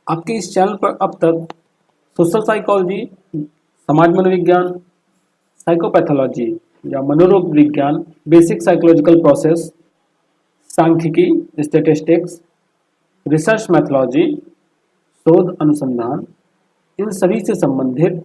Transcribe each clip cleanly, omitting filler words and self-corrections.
आपके इस चैनल पर अब तक सोशल साइकोलॉजी, समाज मनोविज्ञान, साइकोपैथोलॉजी या मनोरोग विज्ञान, बेसिक साइकोलॉजिकल प्रोसेस, सांख्यिकी, स्टैटिस्टिक्स, रिसर्च मैथोलॉजी, शोध अनुसंधान, इन सभी से संबंधित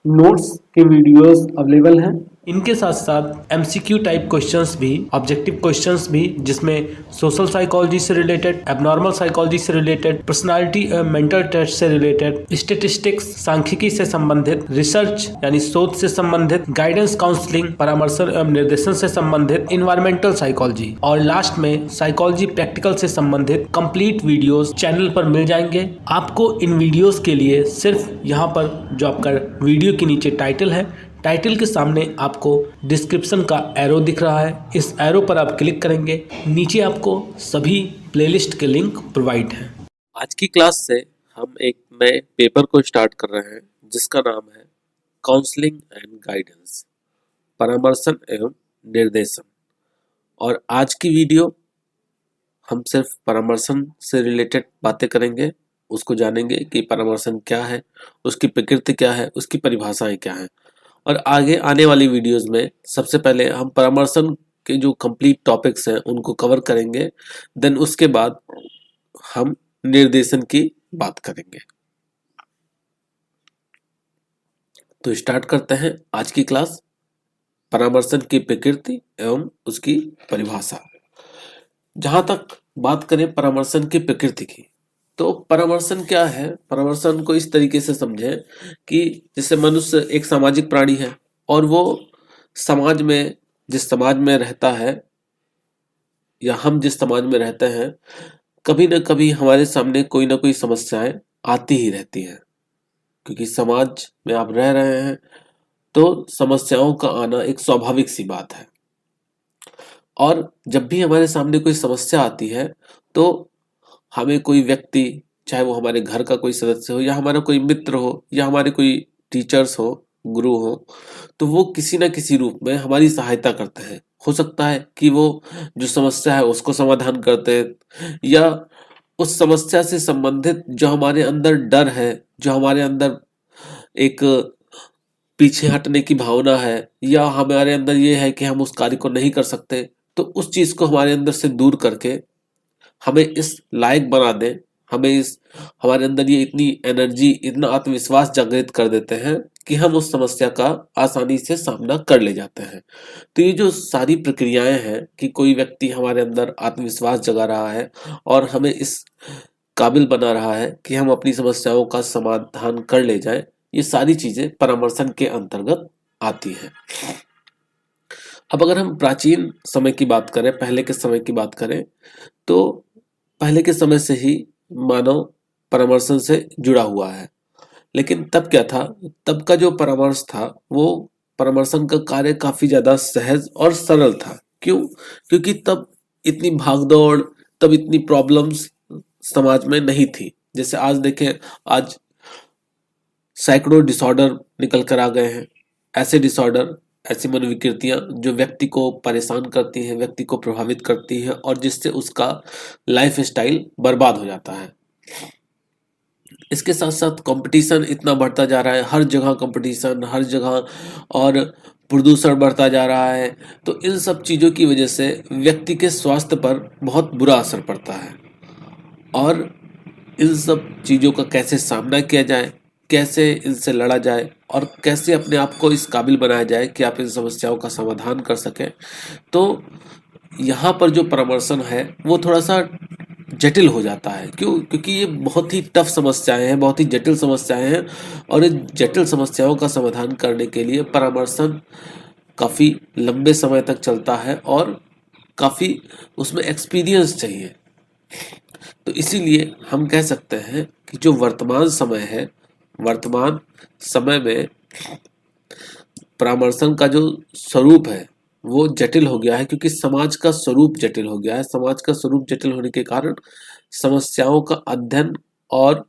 नोट्स के वीडियोस अवेलेबल हैं। इनके साथ साथ एमसीक्यू टाइप क्वेश्चंस भी, ऑब्जेक्टिव क्वेश्चंस भी, जिसमें सोशल साइकोलॉजी से रिलेटेड, एबनॉर्मल साइकोलॉजी से रिलेटेड, पर्सनालिटी मेंटल टेस्ट से रिलेटेड, स्टैटिस्टिक्स सांख्यिकी से संबंधित, रिसर्च यानी शोध से संबंधित, गाइडेंस काउंसलिंग परामर्शन एवं निर्देशन से संबंधित, इन्वायरमेंटल साइकोलॉजी और लास्ट में साइकोलॉजी प्रैक्टिकल से संबंधित कंप्लीट वीडियोस चैनल पर मिल जाएंगे। आपको इन वीडियोस के लिए सिर्फ यहाँ पर जो आपका वीडियो के नीचे टाइटल है, टाइटल के सामने आपको डिस्क्रिप्शन का एरो दिख रहा है, इस एरो पर आप क्लिक करेंगे, नीचे आपको सभी प्लेलिस्ट के लिंक प्रोवाइड हैं। आज की क्लास से हम एक नए पेपर को स्टार्ट कर रहे हैं जिसका नाम है काउंसलिंग एंड गाइडेंस, परामर्शन एवं निर्देशन। और आज की वीडियो हम सिर्फ परामर्शन से रिलेटेड बातें करेंगे, उसको जानेंगे कि परामर्शन क्या है, उसकी प्रकृति क्या है, उसकी परिभाषाएं क्या हैं। और आगे आने वाली वीडियोस में सबसे पहले हम परामर्शन के जो कंप्लीट टॉपिक्स हैं उनको कवर करेंगे, देन उसके बाद हम निर्देशन की बात करेंगे। तो स्टार्ट करते हैं आज की क्लास, परामर्शन की प्रकृति एवं उसकी परिभाषा। जहां तक बात करें परामर्शन की प्रकृति की, तो परामर्शन क्या है? परामर्शन को इस तरीके से समझें कि जैसे मनुष्य एक सामाजिक प्राणी है और वो समाज में, जिस समाज में रहता है या हम जिस समाज में रहते हैं, कभी न कभी हमारे सामने कोई ना कोई समस्याएं आती ही रहती हैं, क्योंकि समाज में आप रह रहे हैं तो समस्याओं का आना एक स्वाभाविक सी बात है। और जब भी हमारे सामने कोई समस्या आती है तो हमें कोई व्यक्ति, चाहे वो हमारे घर का कोई सदस्य हो या हमारा कोई मित्र हो या हमारे कोई टीचर्स हो, गुरु हो, तो वो किसी न किसी रूप में हमारी सहायता करते हैं। हो सकता है कि वो जो समस्या है उसको समाधान करते हैं, या उस समस्या से संबंधित जो हमारे अंदर डर है, जो हमारे अंदर एक पीछे हटने की भावना है, या हमारे अंदर ये है कि हम उस कार्य को नहीं कर सकते, तो उस चीज को हमारे अंदर से दूर करके हमें इस लायक बना दें, हमें इस हमारे अंदर ये इतनी एनर्जी, इतना आत्मविश्वास जागृत कर देते हैं कि हम उस समस्या का आसानी से सामना कर ले जाते हैं। तो ये जो सारी प्रक्रियाएं हैं कि कोई व्यक्ति हमारे अंदर आत्मविश्वास जगा रहा है और हमें इस काबिल बना रहा है कि हम अपनी समस्याओं का समाधान कर ले जाएं, ये सारी चीजें परामर्शन के अंतर्गत आती हैं। अब अगर हम प्राचीन समय की बात करें, पहले के समय की बात करें, तो पहले के समय से ही मानव परामर्शन से जुड़ा हुआ है। लेकिन तब क्या था? तब का जो परामर्श था वो परामर्शन का कार्य काफी ज्यादा सहज और सरल था। क्यों? क्योंकि तब इतनी भागदौड़, तब इतनी प्रॉब्लम्स समाज में नहीं थी। जैसे आज देखें, आज सैकड़ों डिसऑर्डर निकल कर आ गए हैं। ऐसे डिसऑर्डर, ऐसी मनोविकृतियां जो व्यक्ति को परेशान करती हैं, व्यक्ति को प्रभावित करती हैं और जिससे उसका लाइफ स्टाइल बर्बाद हो जाता है। इसके साथ साथ कंपटीशन इतना बढ़ता जा रहा है, हर जगह कंपटीशन, हर जगह, और प्रदूषण बढ़ता जा रहा है। तो इन सब चीज़ों की वजह से व्यक्ति के स्वास्थ्य पर बहुत बुरा असर पड़ता है। और इन सब चीज़ों का कैसे सामना किया जाए, कैसे इनसे लड़ा जाए और कैसे अपने आप को इस काबिल बनाया जाए कि आप इन समस्याओं का समाधान कर सकें, तो यहाँ पर जो परामर्शन है वो थोड़ा सा जटिल हो जाता है। क्यों? क्योंकि ये बहुत ही टफ समस्याएं हैं, बहुत ही जटिल समस्याएं हैं, और इन जटिल समस्याओं का समाधान करने के लिए परामर्शन काफ़ी लंबे समय तक चलता है और काफ़ी उसमें एक्सपीरियंस चाहिए। तो इसीलिए हम कह सकते हैं कि जो वर्तमान समय है, वर्तमान समय में परामर्शन का जो स्वरूप है वो जटिल हो गया है, क्योंकि समाज का स्वरूप जटिल हो गया है। समाज का स्वरूप जटिल होने के कारण समस्याओं का अध्ययन और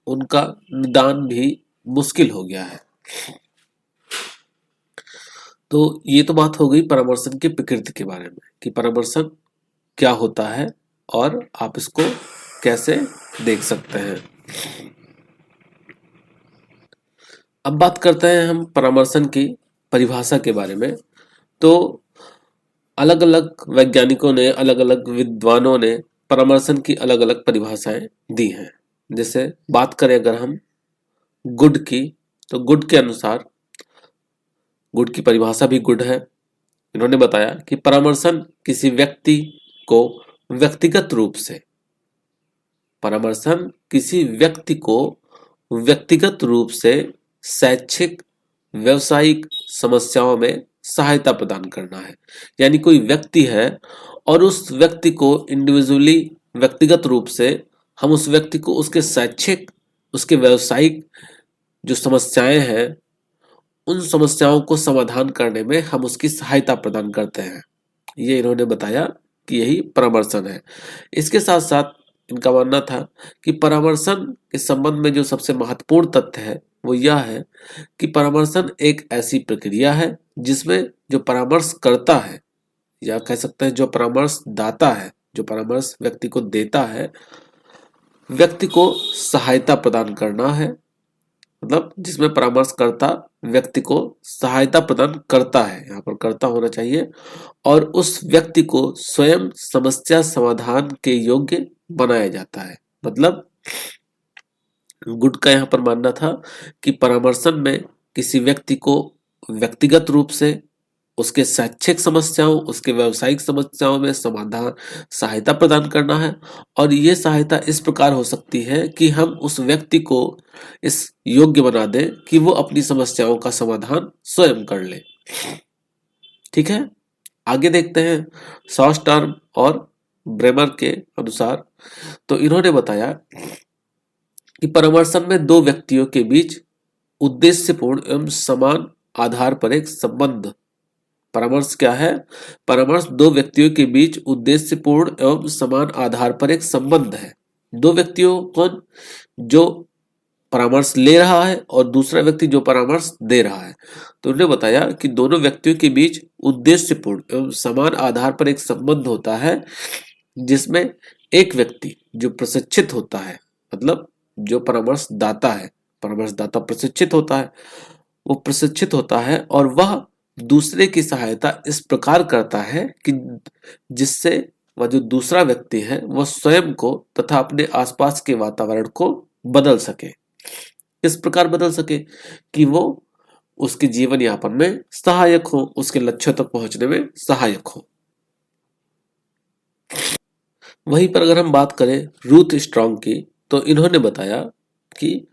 उनका निदान भी मुश्किल हो गया है। तो ये तो बात हो गई परामर्शन की प्रकृति के बारे में कि परामर्शन क्या होता है और आप इसको कैसे देख सकते हैं। अब बात करते हैं हम परामर्शन की परिभाषा के बारे में। तो अलग अलग वैज्ञानिकों ने, अलग अलग विद्वानों ने परामर्शन की अलग अलग परिभाषाएं दी हैं। जैसे बात करें अगर हम गुड की, तो गुड के अनुसार, गुड की परिभाषा भी गुड है। इन्होंने बताया कि परामर्शन किसी व्यक्ति को व्यक्तिगत रूप से, परामर्शन किसी व्यक्ति को व्यक्तिगत रूप से शैक्षिक, व्यवसायिक समस्याओं में सहायता प्रदान करना है। यानी कोई व्यक्ति है और उस व्यक्ति को इंडिविजुअली, व्यक्तिगत रूप से हम उस व्यक्ति को उसके शैक्षिक, उसके व्यवसायिक जो समस्याएं हैं, उन समस्याओं को समाधान करने में हम उसकी सहायता प्रदान करते हैं। ये इन्होंने बताया कि यही परामर्शन है। इसके साथ साथ इनका मानना था कि परामर्शन के संबंध में जो सबसे महत्वपूर्ण तथ्य है वो यह है कि परामर्शन एक ऐसी प्रक्रिया है जिसमें जो परामर्श करता है, या कह सकते हैं जो परामर्श दाता है, जो परामर्श व्यक्ति को देता है, व्यक्ति को सहायता प्रदान करना है। मतलब जिसमें परामर्शकर्ता व्यक्ति को सहायता प्रदान करता है, यहाँ पर कर्ता होना चाहिए, और उस व्यक्ति को स्वयं समस्या समाधान के योग्य बनाया जाता है। मतलब गुड का यहाँ पर मानना था कि परामर्शन में किसी व्यक्ति को व्यक्तिगत रूप से उसके शैक्षिक समस्याओं, उसके व्यावसायिक समस्याओं में समाधान, सहायता प्रदान करना है। और ये सहायता इस प्रकार हो सकती है कि हम उस व्यक्ति को इस योग्य बना दें कि वो अपनी समस्याओं का समाधान स्वयं कर ले। ठीक है, आगे देखते हैं शॉर्टर्म और ब्रेमर के अनुसार। तो इन्होंने बताया कि परामर्शन में दो व्यक्तियों के बीच उद्देश्यपूर्ण एवं समान आधार पर एक संबंध। परामर्श क्या है? परामर्श दो व्यक्तियों के बीच उद्देश्यपूर्ण एवं समान आधार पर एक संबंध है। दो व्यक्तियों, कौन? जो परामर्श ले रहा है और दूसरा व्यक्ति जो परामर्श दे रहा है। तो उन्होंने बताया कि दोनों व्यक्तियों के बीच उद्देश्यपूर्ण एवं समान आधार पर एक संबंध होता है, जिसमें एक व्यक्ति जो प्रशिक्षित होता है, मतलब जो परामर्श दाता है, परामर्श दाता प्रशिक्षित होता है, वो प्रशिक्षित होता है और वह दूसरे की सहायता इस प्रकार करता है कि जिससे वह जो दूसरा व्यक्ति है वह स्वयं को तथा अपने आसपास के वातावरण को बदल सके। इस प्रकार बदल सके कि वो उसके जीवन यापन में सहायक हो, उसके लक्ष्यों तक पहुंचने में सहायक हो। वहीं पर अगर हम बात करें रूथ स्ट्रॉन्ग की, तो इन्होंने बताया कि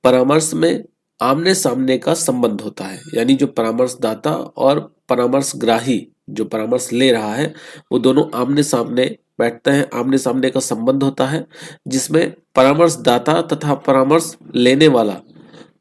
परामर्श में आमने सामने का संबंध होता है। यानी जो परामर्शदाता और परामर्शग्राही, जो परामर्श ले रहा है, वो दोनों आमने सामने बैठते हैं, आमने सामने का संबंध होता है, जिसमें परामर्शदाता तथा परामर्श लेने वाला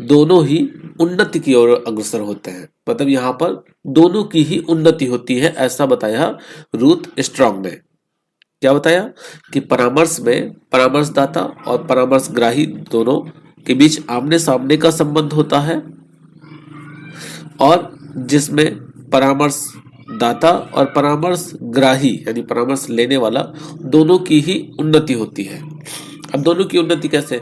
दोनों ही उन्नति की ओर अग्रसर होते हैं। मतलब यहाँ पर दोनों की ही उन्नति होती है, ऐसा बताया रूथ स्ट्रॉन्ग ने। क्या बताया? कि परामर्श में परामर्शदाता और परामर्शग्राही दोनों के बीच आमने सामने का संबंध होता है, और जिसमें परामर्शदाता और परामर्शग्राही यानी परामर्श लेने वाला दोनों की ही उन्नति होती है। अब दोनों की उन्नति कैसे?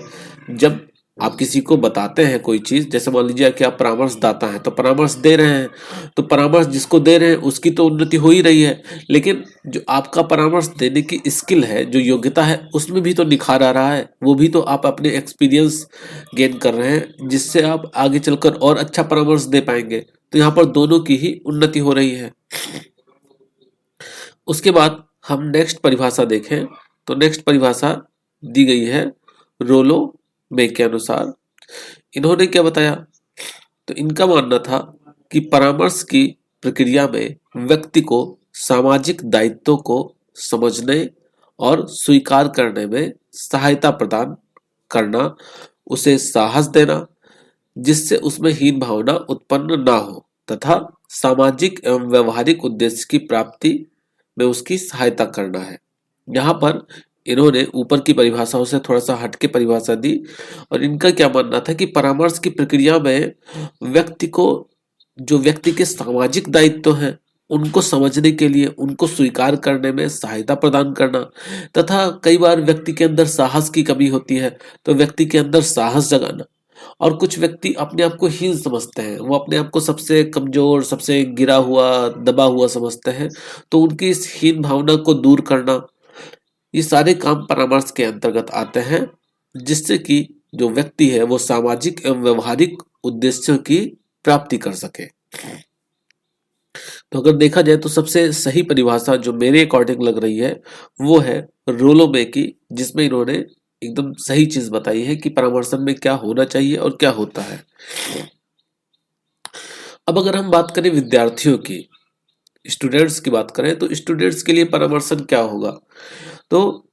जब आप किसी को बताते हैं कोई चीज, जैसे मान लीजिए कि आप परामर्शदाता हैं तो परामर्श दे रहे हैं, तो परामर्श जिसको दे रहे हैं उसकी तो उन्नति हो ही रही है, लेकिन जो आपका परामर्श देने की स्किल है, जो योग्यता है, उसमें भी तो निखार आ रहा है। वो भी तो आप अपने एक्सपीरियंस गेन कर रहे हैं, जिससे आप आगे चलकर और अच्छा परामर्श दे पाएंगे। तो यहाँ पर दोनों की ही उन्नति हो रही है। उसके बाद हम नेक्स्ट परिभाषा देखें, तो नेक्स्ट परिभाषा दी गई है रोलो में के अनुसार। इन्होंने क्या बताया? तो इनका मानना था कि परामर्श की प्रक्रिया में व्यक्ति को सामाजिक दायित्वों को समझने और स्वीकार करने में सहायता प्रदान करना, उसे साहस देना जिससे उसमें हीन भावना उत्पन्न ना हो, तथा सामाजिक एवं व्यवहारिक उद्देश्य की प्राप्ति में उसकी सहायता करना है। यहाँ पर इन्होंने ऊपर की परिभाषाओं से थोड़ा सा हटके परिभाषा दी, और इनका क्या मानना था कि परामर्श की प्रक्रिया में व्यक्ति को, जो व्यक्ति के सामाजिक दायित्व हैं, उनको समझने के लिए उनको स्वीकार करने में सहायता प्रदान करना, तथा कई बार व्यक्ति के अंदर साहस की कमी होती है तो व्यक्ति के अंदर साहस जगाना। और कुछ व्यक्ति अपने आप को हीन समझते हैं, वो अपने आप को सबसे कमजोर, सबसे गिरा हुआ, दबा हुआ समझते हैं, तो उनकी इस हीन भावना को दूर करना, ये सारे काम परामर्श के अंतर्गत आते हैं, जिससे कि जो व्यक्ति है वो सामाजिक एवं व्यवहारिक उद्देश्यों की प्राप्ति कर सके। तो अगर देखा जाए तो सबसे सही परिभाषा जो मेरे अकॉर्डिंग लग रही है वो है रोलोमे की, जिसमें इन्होंने एकदम सही चीज बताई है कि परामर्शन में क्या होना चाहिए और क्या होता है। अब अगर हम बात करें विद्यार्थियों की, स्टूडेंट्स की बात करें तो स्टूडेंट्स के लिए परामर्शन क्या होगा, तो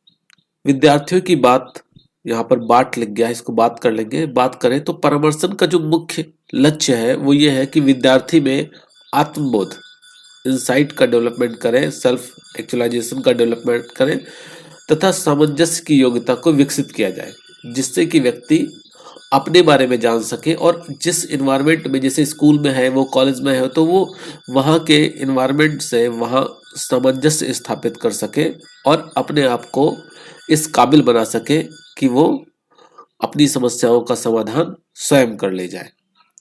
विद्यार्थियों की बात यहाँ पर बात लिख गया है, इसको बात कर लेंगे। बात करें तो परामर्शन का जो मुख्य लक्ष्य है वो ये है कि विद्यार्थी में आत्मबोध, इंसाइट का डेवलपमेंट करें, सेल्फ एक्चुअलाइजेशन का डेवलपमेंट करें तथा सामंजस्य की योग्यता को विकसित किया जाए, जिससे कि व्यक्ति अपने बारे में जान सके और जिस इन्वायरमेंट में, जैसे स्कूल में है, वो कॉलेज में है, तो वो वहाँ के इन्वायरमेंट से वहाँ सामंजस्य स्थापित कर सके और अपने आप को इस काबिल बना सके कि वो अपनी समस्याओं का समाधान स्वयं कर ले जाए,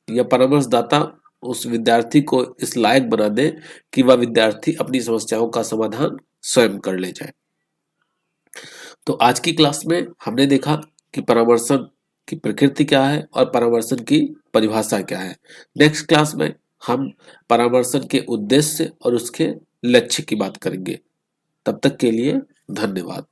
या परामर्शदाता उस विद्यार्थी को इस लायक बना दे कि वह विद्यार्थी अपनी समस्याओं का समाधान स्वयं कर ले जाए। तो आज की क्लास में हमने देखा कि परामर्शन की प्रकृति क्या है और परामर्शन की परिभाषा क्या है। नेक्स्ट क्लास में हम परामर्शन के उद्देश्य और उसके लक्ष्य की बात करेंगे। तब तक के लिए धन्यवाद।